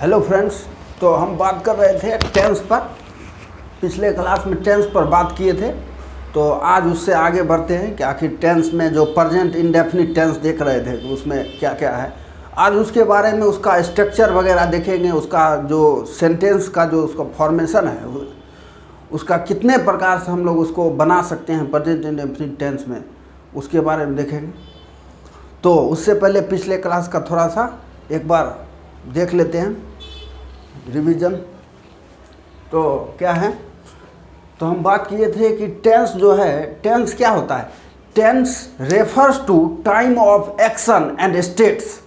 Hello friends, तो हम बात कर रहे थे टेंस पर। पिछले क्लास में टेंस पर बात किए थे, तो आज उससे आगे बढ़ते हैं कि आखिर टेंस में जो प्रेजेंट इंडेफिनिट टेंस देख रहे थे तो उसमें क्या क्या है। आज उसके बारे में उसका स्ट्रक्चर वगैरह देखेंगे, उसका जो सेंटेंस का जो उसका फॉर्मेशन है, उसका कितने प्रकार से हम लोग उसको बना सकते हैं प्रेजेंट इंडेफिनिट टेंस में, उसके बारे में देखेंगे। तो उससे पहले पिछले क्लास का थोड़ा सा एक बार देख लेते हैं रिवीजन। तो क्या है, तो हम बात किए थे कि टेंस जो है, टेंस क्या होता है। Tense refers to time of action and states.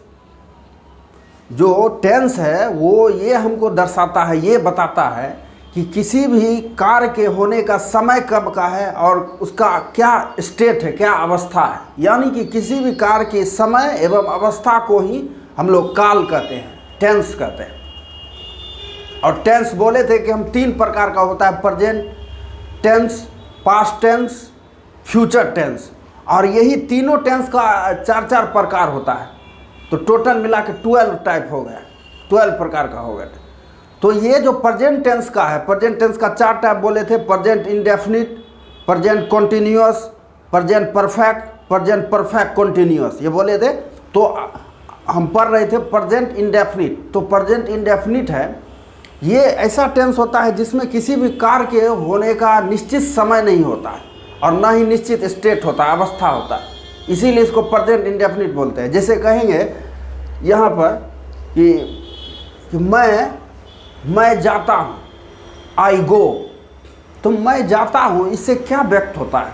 जो टेंस है वो ये हमको दर्शाता है, ये बताता है कि किसी भी कार्य के होने का समय कब का है और उसका क्या स्टेट है, क्या अवस्था है। यानी कि किसी भी कार्य के समय एवं अवस्था को ही हम लोग काल कहते हैं, टेंस कहते हैं। और टेंस बोले थे कि हम 3 प्रकार का होता है, present tense, past tense, future tense. और यही तीनों टेंस का 4 प्रकार होता है। तो टोटल मिला के 12 टाइप हो गया, 12 प्रकार का हो गया। तो ये जो प्रेजेंट टेंस का है, प्रेजेंट टेंस का 4 टाइप बोले थे, present indefinite, present continuous, present perfect, present perfect continuous, ये बोले थे। तो हम पढ़ रहे थे प्रेजेंट इंडेफिनिट। तो प्रेजेंट इंडेफिनिट है, ये ऐसा टेंस होता है जिसमें किसी भी कार्य के होने का निश्चित समय नहीं होता है और ना ही निश्चित स्टेट होता है, अवस्था होता है। इसीलिए इसको प्रेजेंट इंडेफिनिट बोलते हैं। जैसे कहेंगे यहाँ पर कि मैं जाता हूँ, आई गो। तो मैं जाता हूँ, इससे क्या व्यक्त होता है,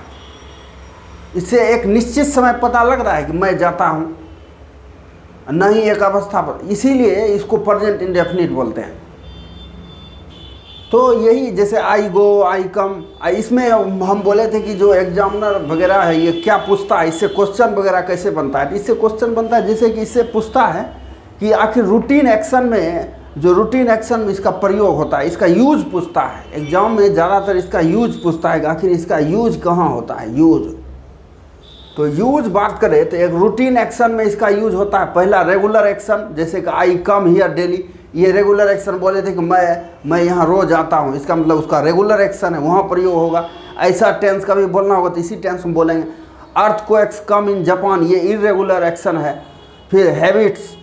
इससे एक निश्चित समय पता लग रहा है कि मैं जाता हूँ, नहीं एक अवस्था पर। इसीलिए इसको प्रेजेंट इंडेफिनिट बोलते हैं। तो यही जैसे आई गो, आई कम, इसमें हम बोले थे कि जो एग्जामिनर वगैरह है ये क्या पूछता है, इससे क्वेश्चन वगैरह कैसे बनता है। इससे क्वेश्चन बनता है जैसे कि इससे पूछता है कि आखिर रूटीन एक्शन में, जो रूटीन एक्शन में इसका प्रयोग होता है, इसका यूज पूछता है। एग्जाम में ज़्यादातर इसका यूज पूछता है कि आखिर इसका यूज कहाँ होता है, यूज। तो यूज बात करें तो एक रूटीन एक्शन में इसका यूज होता है। पहला रेगुलर एक्शन, जैसे कि आई कम हियर डेली, ये रेगुलर एक्शन बोले थे कि मैं यहाँ रोज आता हूँ, इसका मतलब उसका रेगुलर एक्शन है, वहाँ प्रयोग होगा। ऐसा टेंस का भी बोलना होगा तो इसी टेंस में बोलेंगे। अर्थक्वेक्स कम इन जापान, ये इरेगुलर एक्शन है। फिर हैबिट्स,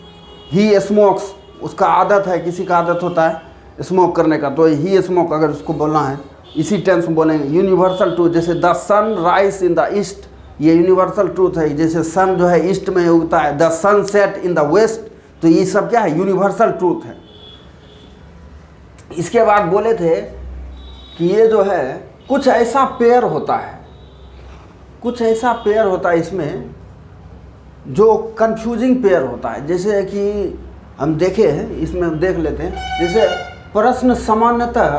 ही स्मोक्स, उसका आदत है, किसी का आदत होता है स्मोक करने का, तो ही स्मोक अगर उसको बोलना है इसी टेंस में बोलेंगे। यूनिवर्सल ट्रूथ, जैसे the sun rise in the east, ये यूनिवर्सल ट्रूथ है। जैसे सन जो है ईस्ट में उगता है, the sun set in the west, तो ये सब क्या है, यूनिवर्सल ट्रूथ है। इसके बाद बोले थे कि ये जो है कुछ ऐसा पेयर होता है, कुछ ऐसा पेयर होता है इसमें जो कंफ्यूजिंग पेयर होता है। जैसे कि हम देखे हैं, इसमें देख लेते हैं। जैसे प्रश्न सामान्यतः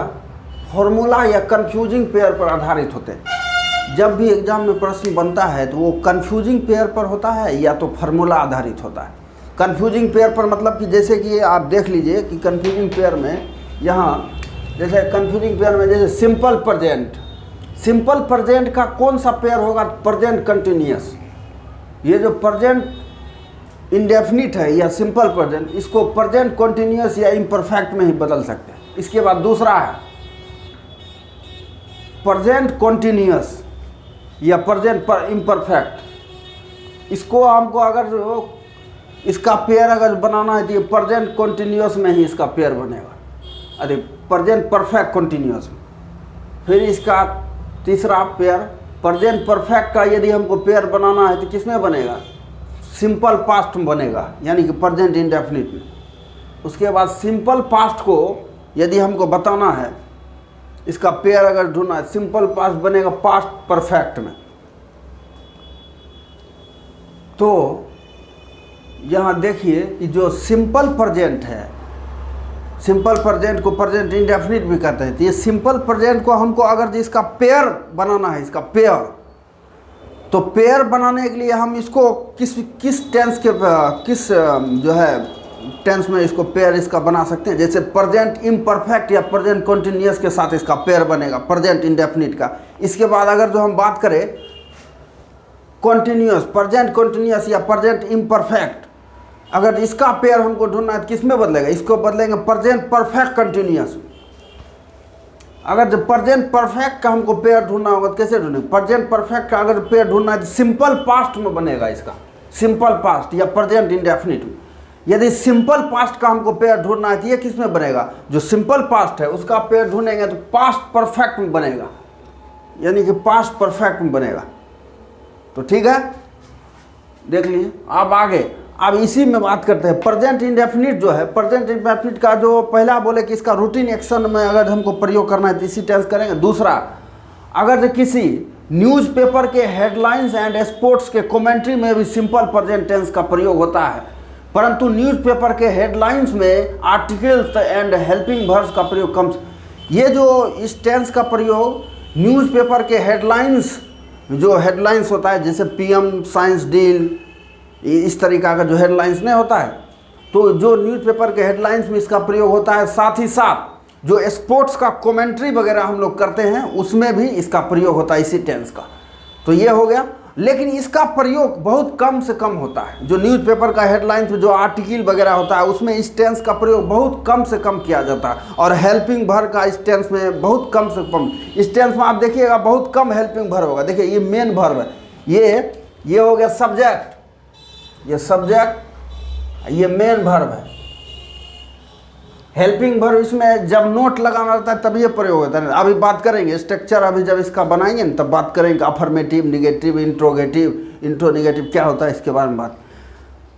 फॉर्मूला या कंफ्यूजिंग पेयर पर आधारित होते हैं। जब भी एग्जाम में प्रश्न बनता है तो वो कंफ्यूजिंग पेयर पर होता है या तो फार्मूला आधारित होता है। कंफ्यूजिंग पेयर पर मतलब कि जैसे कि आप देख लीजिए कि कंफ्यूजिंग पेयर में यहाँ, जैसे कंफ्यूजिंग पेयर में जैसे सिंपल प्रेजेंट, सिंपल प्रेजेंट का कौन सा पेयर होगा, प्रेजेंट कंटिन्यूअस। ये जो प्रेजेंट इंडेफिनिट है या सिंपल प्रेजेंट, इसको प्रेजेंट कंटिन्यूअस या इम्परफेक्ट में ही बदल सकते हैं। इसके बाद दूसरा है प्रेजेंट कंटिन्यूअस या प्रेजेंट इम्परफेक्ट। इसको हमको अगर इसका पेयर अगर बनाना है तो ये प्रेजेंट कंटिन्यूअस में ही इसका पेयर बनेगा, अरे प्रेजेंट परफेक्ट कंटिन्यूअस में। फिर इसका तीसरा पेयर प्रेजेंट परफेक्ट का यदि हमको पेयर बनाना है तो किसमें बनेगा, सिंपल पास्ट में बनेगा, यानी कि प्रेजेंट इंडेफिनिट में। उसके बाद सिंपल पास्ट को यदि हमको बताना है, इसका पेयर अगर ढूंढना है, सिंपल पास्ट बनेगा पास्ट परफेक्ट में। तो यहाँ देखिए कि जो सिंपल प्रेजेंट है, सिंपल प्रेजेंट को प्रेजेंट इंडेफिनिट भी कहते हैं। तो ये सिंपल प्रेजेंट को हमको अगर इसका पेयर बनाना है, इसका पेयर, तो पेयर बनाने के लिए हम इसको किस टेंस के किस जो है टेंस में इसको पेयर इसका बना सकते हैं। जैसे प्रेजेंट इम्परफेक्ट या प्रेजेंट कंटिन्यूअस के साथ इसका पेयर बनेगा प्रेजेंट इंडेफिनिट का। इसके बाद अगर जो हम बात करें कॉन्टिन्यूअस, प्रेजेंट कॉन्टिन्यूअस या प्रेजेंट इम्परफेक्ट, अगर इसका पेयर हमको ढूंढना है तो किस में बदलेगा, इसको बदलेंगे प्रेजेंट परफेक्ट कंटिन्यूअस में। अगर जो प्रेजेंट परफेक्ट का हमको पेयर ढूंढना होगा तो कैसे ढूंढेंगे, प्रेजेंट परफेक्ट का अगर पेयर ढूंढना है तो सिंपल पास्ट में बनेगा इसका, सिंपल पास्ट या प्रेजेंट इंडेफिनिट में। यदि सिंपल पास्ट का हमको पेयर ढूंढना है तो ये किस में बनेगा, जो सिंपल पास्ट है उसका पेयर ढूंढेंगे तो पास्ट परफेक्ट में बनेगा, यानी कि पास्ट परफेक्ट में बनेगा। तो ठीक है, देख लीजिए। अब आगे, अब इसी में बात करते हैं प्रेजेंट इंडेफिनिट जो है, प्रेजेंट इंडेफिनिट का जो पहला बोले कि इसका रूटीन एक्शन में अगर हमको प्रयोग करना है तो इसी टेंस करेंगे। दूसरा, अगर जो किसी न्यूज़पेपर के हेडलाइंस एंड स्पोर्ट्स के कमेंट्री में भी सिंपल प्रेजेंट टेंस का प्रयोग होता है, परंतु न्यूज़पेपर के हेडलाइंस में आर्टिकल्स एंड हेल्पिंग वर्ब्स का प्रयोग कम। ये जो इस टेंस का प्रयोग न्यूज़पेपर के हेडलाइंस, जो हेडलाइंस होता है जैसे पीएम साइंस डील, इस तरीका का जो हेडलाइंस नहीं होता है, तो जो न्यूज़पेपर के हेडलाइंस में इसका प्रयोग होता है। साथ ही साथ जो स्पोर्ट्स का कमेंट्री वगैरह हम लोग करते हैं उसमें भी इसका प्रयोग होता है इसी टेंस का। तो ये हो गया, लेकिन इसका प्रयोग बहुत कम से कम होता है। जो न्यूज़पेपर का हेडलाइंस में जो आर्टिकल वगैरह होता है उसमें इस टेंस का प्रयोग बहुत कम से कम किया जाता है, और हेल्पिंग वर्ब का इस टेंस में बहुत कम से कम। इस टेंस में आप देखिएगा बहुत कम हेल्पिंग वर्ब होगा। देखिए ये मेन वर्ब है, ये हो गया सब्जेक्ट, ये सब्जेक्ट, ये मेन वर्ब है। हेल्पिंग वर्ब इसमें जब नोट लगाना रहता है तब ये प्रयोग होता है। अभी बात करेंगे स्ट्रक्चर, अभी जब इसका बनाएंगे ना तब बात करेंगे अफर्मेटिव, निगेटिव, इंट्रोनेगेटिव क्या होता है इसके बारे में बात।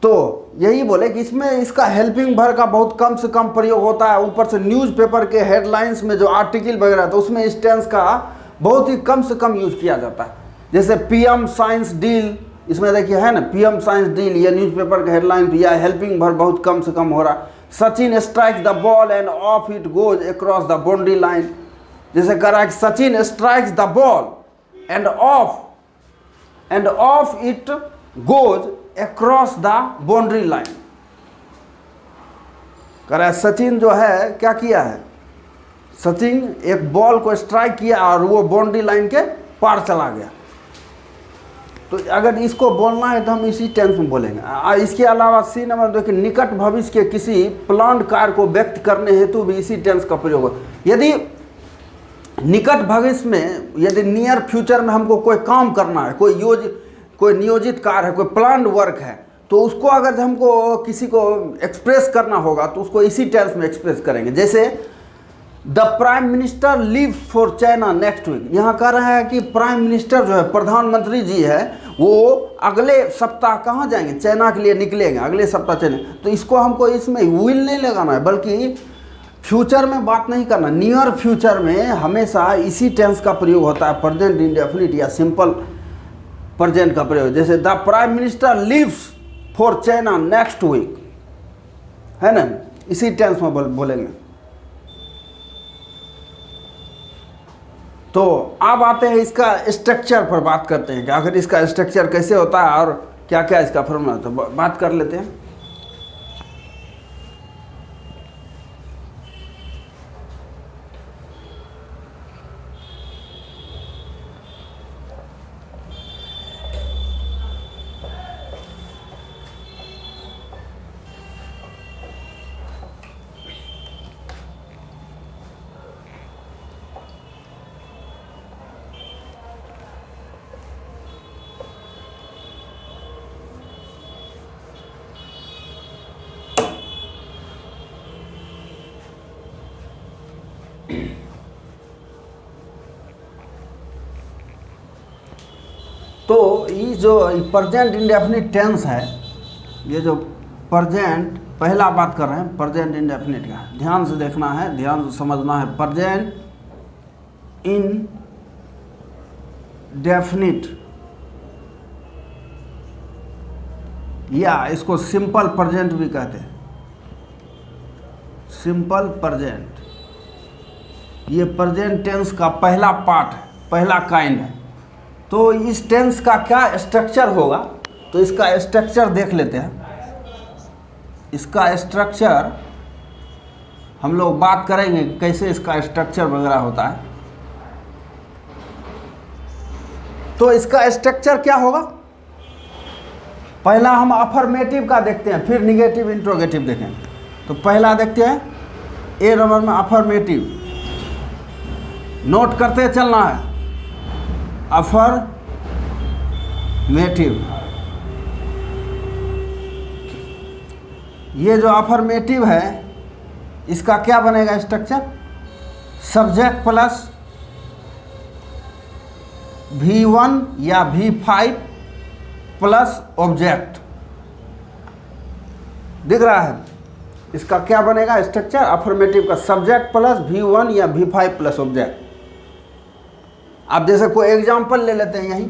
तो यही बोले कि इसमें इसका हेल्पिंग वर्ब का बहुत कम से कम प्रयोग होता है। ऊपर से न्यूज़पेपर के हेडलाइंस में जो आर्टिकल वगैरह तो उसमें इस टेंस का बहुत ही कम से कम यूज किया जाता है। जैसे पीएम साइंस डील, इसमें देखिए है ना पीएम साइंस डील, ये न्यूज़पेपर का हेडलाइन, या हेल्पिंग वर्ब बहुत कम से कम हो रहा। Sachin strikes the ball end of it goes across the boundary line, जैसे कह रहा है कि Sachin strikes the ball end of it goes across the boundary line. कह रहा है सचिन जो है क्या किया है, सचिन एक बॉल को स्ट्राइक किया और वो बाउंड्री लाइन के पार चला गया। तो अगर इसको बोलना है तो हम इसी टेंस में बोलेंगे। इसके अलावा सी नंबर देखिए, निकट भविष्य के किसी प्लान्ड कार्य को व्यक्त करने हेतु भी इसी टेंस का प्रयोग हो। यदि निकट भविष्य में, यदि नियर फ्यूचर में हमको कोई काम करना है, कोई नियोजित कार्य है, कोई प्लान्ड वर्क है, तो उसको अगर हमको किसी को एक्सप्रेस करना होगा तो उसको इसी टेंस में एक्सप्रेस करेंगे। जैसे the prime minister leave for China next week, यहाँ कह रहा है कि प्राइम मिनिस्टर जो है, प्रधानमंत्री जी है, वो अगले सप्ताह कहाँ जाएंगे, चाइना के लिए निकलेंगे अगले सप्ताह चाइना। तो इसको हमको इसमें विल नहीं लगाना है, बल्कि फ्यूचर में बात नहीं करना। नियर फ्यूचर में हमेशा इसी टेंस का प्रयोग होता है, प्रेजेंट इंडेफिनिट या सिंपल प्रेजेंट का प्रयोग। जैसे the prime minister leaves for China next week, है ना, इसी टेंस में बोलेंगे। तो अब आते हैं इसका स्ट्रक्चर पर बात करते हैं कि आखिर इसका स्ट्रक्चर कैसे होता है और क्या क्या इसका फॉर्मूला। तो बात कर लेते हैं। तो ये जो प्रेजेंट इंडेफिनिट टेंस है, ये जो प्रेजेंट, पहला बात कर रहे हैं प्रेजेंट इंडेफिनिट का, ध्यान से देखना है, ध्यान से समझना है। प्रेजेंट इंडेफिनिट, या इसको सिंपल प्रेजेंट भी कहते हैं, सिंपल प्रेजेंट, ये प्रेजेंट टेंस का पहला पार्ट है, पहला काइंड है। तो इस टेंस का क्या स्ट्रक्चर होगा, तो इसका स्ट्रक्चर देख लेते हैं। इसका स्ट्रक्चर हम लोग बात करेंगे कैसे इसका स्ट्रक्चर वगैरह होता है। तो इसका स्ट्रक्चर क्या होगा, पहला हम अफर्मेटिव का देखते हैं, फिर निगेटिव इंट्रोगेटिव देखेंगे। तो पहला देखते हैं ए नंबर में अफर्मेटिव, नोट करते चलना है। अफर्मेटिव, ये जो अफर्मेटिव है इसका क्या बनेगा स्ट्रक्चर? सब्जेक्ट प्लस V1 या V5 प्लस ऑब्जेक्ट। दिख रहा है? इसका क्या बनेगा स्ट्रक्चर? अफर्मेटिव का सब्जेक्ट प्लस V1 या V5 प्लस ऑब्जेक्ट। आप जैसे कोई एग्जाम्पल ले लेते हैं, यहीं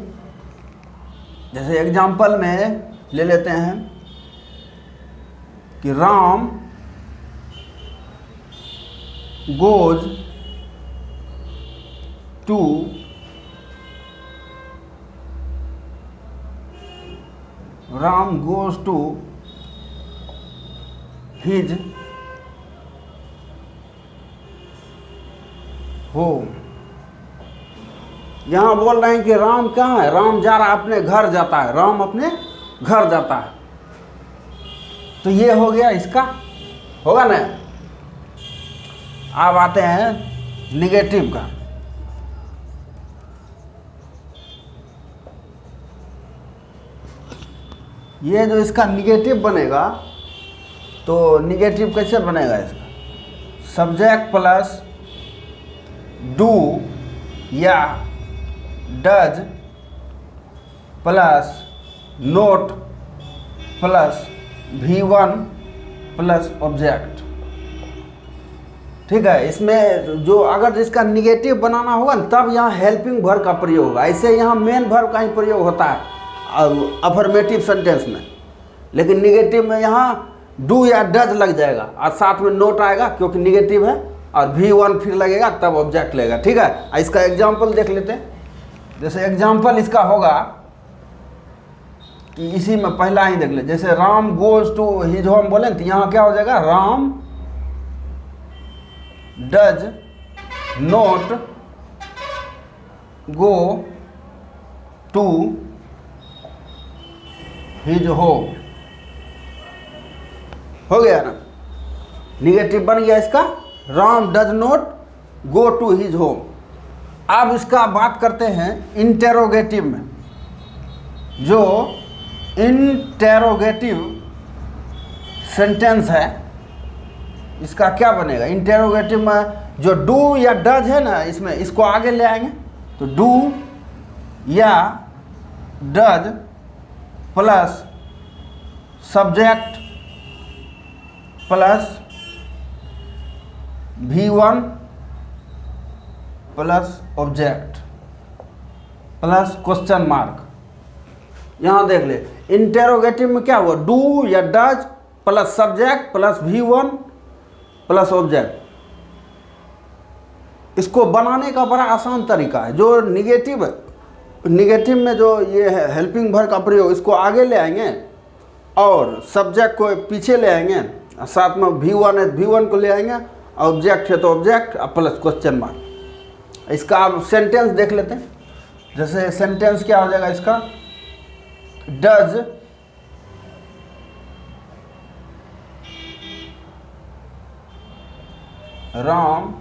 जैसे एग्जाम्पल में ले लेते हैं कि Ram goes to his home. यहां बोल रहे हैं कि राम कहाँ है? राम जा रहा है, अपने घर जाता है, राम अपने घर जाता है। तो ये हो गया इसका, होगा ना। अब आते हैं निगेटिव का। ये जो इसका निगेटिव बनेगा, तो निगेटिव कैसे बनेगा इसका? सब्जेक्ट प्लस डू या does plus not plus V1 plus object. ठीक है, इसमें जो अगर जिसका निगेटिव बनाना होगा न, तब यहाँ हेल्पिंग वर्ब का प्रयोग होगा। ऐसे यहाँ मेन वर्ब का ही प्रयोग होता है अफर्मेटिव सेंटेंस में, लेकिन निगेटिव में यहाँ डू या डज लग जाएगा और साथ में नोट आएगा क्योंकि निगेटिव है, और V1 फिर लगेगा तब ऑब्जेक्ट लगेगा। ठीक है, इसका एग्जाम्पल देख लेते हैं। जैसे एग्जाम्पल इसका होगा कि इसी में पहला ही देख ले, जैसे Ram goes to his home बोले तो यहाँ क्या हो जाएगा? Ram does not go to his home. हो गया ना, निगेटिव बन गया इसका, Ram does not go to his home. अब इसका बात करते हैं इंटेरोगेटिव में। जो इंटेरोगेटिव सेंटेंस है इसका क्या बनेगा? इंटेरोगेटिव में जो डू या डज है ना, इसमें इसको आगे ले आएंगे तो डू या does plus subject plus V1 plus object plus question mark. यहाँ देख ले, इंटेरोगेटिव में क्या हुआ? डू या does plus subject plus V1 plus object. इसको बनाने का बड़ा आसान तरीका है। जो निगेटिव है, निगेटिव में जो ये है हेल्पिंग वर्ब का प्रयोग, इसको आगे ले आएंगे और सब्जेक्ट को पीछे ले आएंगे, साथ में V1 है V1 को ले आएंगे, ऑब्जेक्ट है तो ऑब्जेक्ट प्लस क्वेश्चन मार्क। इसका आप सेंटेंस देख लेते हैं। जैसे सेंटेंस क्या हो जाएगा इसका? डज राम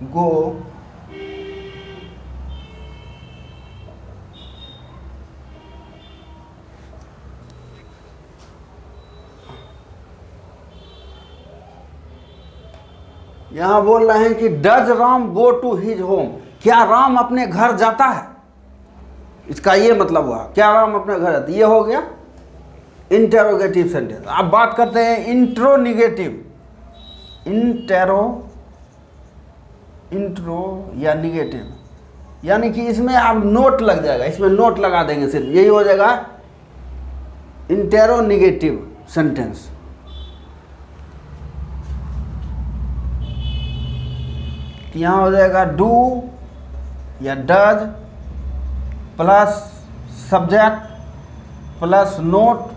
गो यहां बोल रहे हैं कि does Ram go to his home. क्या राम अपने घर जाता है? इसका ये मतलब हुआ, क्या राम अपने घर जाता है? ये हो गया इंटेरोगेटिव सेंटेंस। अब बात करते हैं इंट्रोनिगेटिव। इंट्रो या निगेटिव, यानी कि इसमें अब नोट लग जाएगा, इसमें नोट लगा देंगे सिर्फ, यही हो जाएगा इंटेरोनिगेटिव सेंटेंस। यहाँ हो जाएगा डू या does plus subject plus not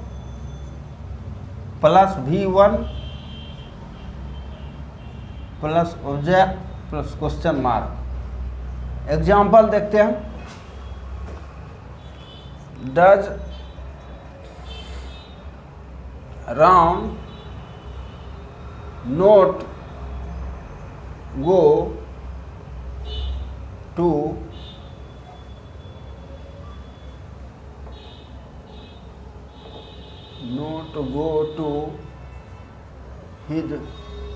plus V1 plus object plus question mark. Example देखते हैं। Does Ram not go to his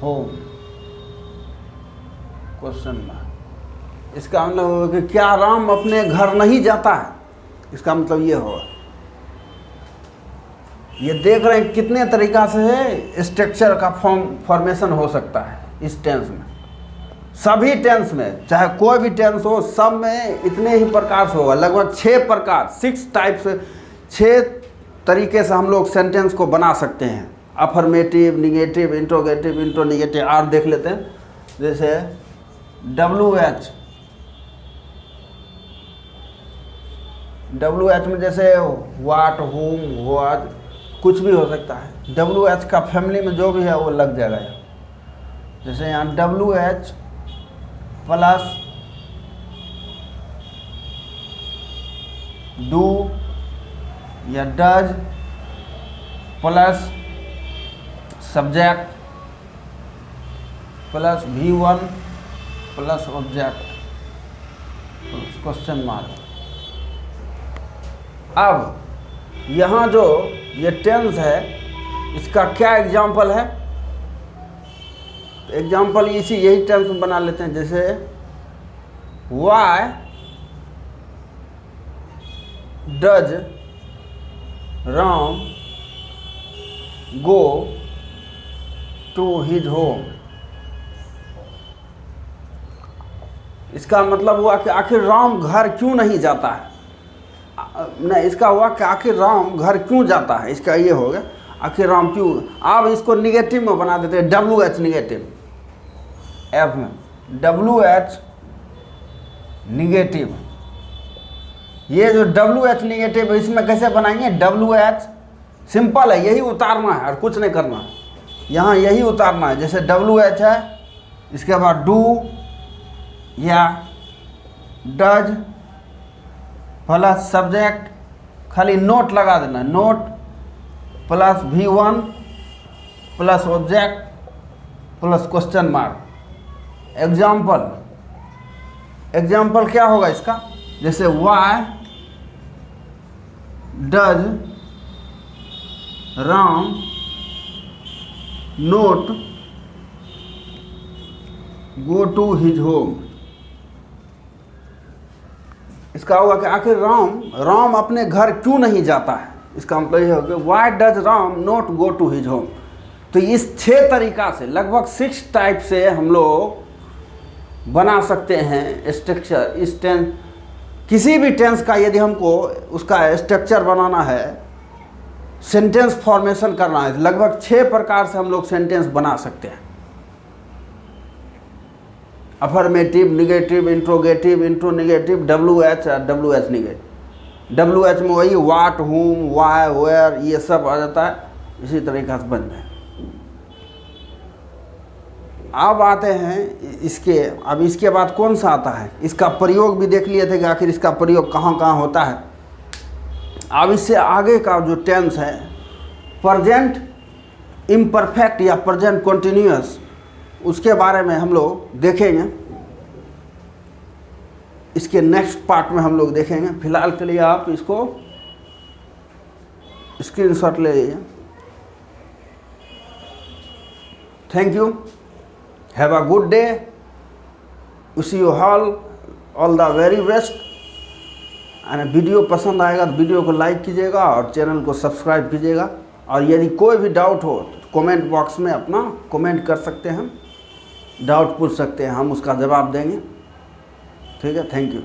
home? Question mark. इसका मतलब होगा कि क्या राम अपने घर नहीं जाता है, इसका मतलब ये होगा। ये देख रहे हैं कितने तरीका से स्ट्रक्चर का फॉर्मेशन हो सकता है इस टेंस में। सभी टेंस में, चाहे कोई भी टेंस हो, सब में इतने ही प्रकार से होगा। लगभग 6 प्रकार, 6 टाइप से, 6 तरीके से हम लोग सेंटेंस को बना सकते हैं। Affirmative, negative, interrogative, interronegative. और देख लेते हैं, जैसे WH में जैसे व्हाट, हुम, व्हाट, कुछ भी हो सकता है। WH का फैमिली में जो भी है वो लग जाएगा। जैसे यहाँ WH प्लस डू या does plus subject plus V1 plus object plus question mark. अब यहाँ जो ये टेंस है, इसका क्या एग्जाम्पल है? एग्जाम्पल यही टेंस में बना लेते हैं। जैसे why does Ram go to his home? इसका मतलब हुआ कि आखिर राम घर क्यों नहीं जाता है। नहीं, इसका हुआ कि आखिर राम घर क्यों जाता है, इसका ये हो गया आखिर राम क्यों। अब इसको निगेटिव में बना देते हैं, WH निगेटिव। F में WH निगेटिव। ये जो WH निगेटिव है, इसमें कैसे बनाएंगे? WH सिंपल है, यही उतारना है और कुछ नहीं करना है। यहाँ यही उतारना है। जैसे WH है, इसके बाद डू या डज प्लस सब्जेक्ट, खाली नोट लगा देना, not plus V1 plus object plus question mark. Example क्या होगा इसका? जैसे why does Ram not go to his home? इसका होगा कि आखिर राम अपने घर क्यों नहीं जाता है। इसका मतलब ये होगा why does Ram not go to his home. तो इस 6 तरीका से, लगभग 6 टाइप से हम लोग बना सकते हैं स्ट्रक्चर। इस टेंस, किसी भी टेंस का यदि हमको उसका स्ट्रक्चर बनाना है, सेंटेंस फॉर्मेशन करना है, लगभग 6 प्रकार से हम लोग सेंटेंस बना सकते हैं। अफर्मेटिव, निगेटिव, इंट्रोगेटिव, इंट्रोनिगेटिव, WH और WH निगेटिव। WH में वही व्हाट, हुम, वाई, वेयर, ये सब आ जाता है। इसी तरीक़े से बन जाए। अब आते हैं इसके बाद कौन सा आता है? इसका प्रयोग भी देख लिए थे कि आखिर इसका प्रयोग कहाँ कहाँ होता है। अब इससे आगे का जो टेंस है, प्रेजेंट इम्परफेक्ट या प्रेजेंट कॉन्टिन्यूअस, उसके बारे में हम लोग देखेंगे। इसके नेक्स्ट पार्ट में हम लोग देखेंगे। फिलहाल के लिए आप इसको स्क्रीनशॉट ले लीजिए। Thank you, have a good day, wish you all the very best. And video पसंद आएगा तो वीडियो को लाइक कीजिएगा और चैनल को सब्सक्राइब कीजिएगा। और यदि कोई भी डाउट हो तो कमेंट बॉक्स में अपना कमेंट कर सकते हैं, डाउट पूछ सकते हैं, हम उसका जवाब देंगे। ठीक है, थैंक यू।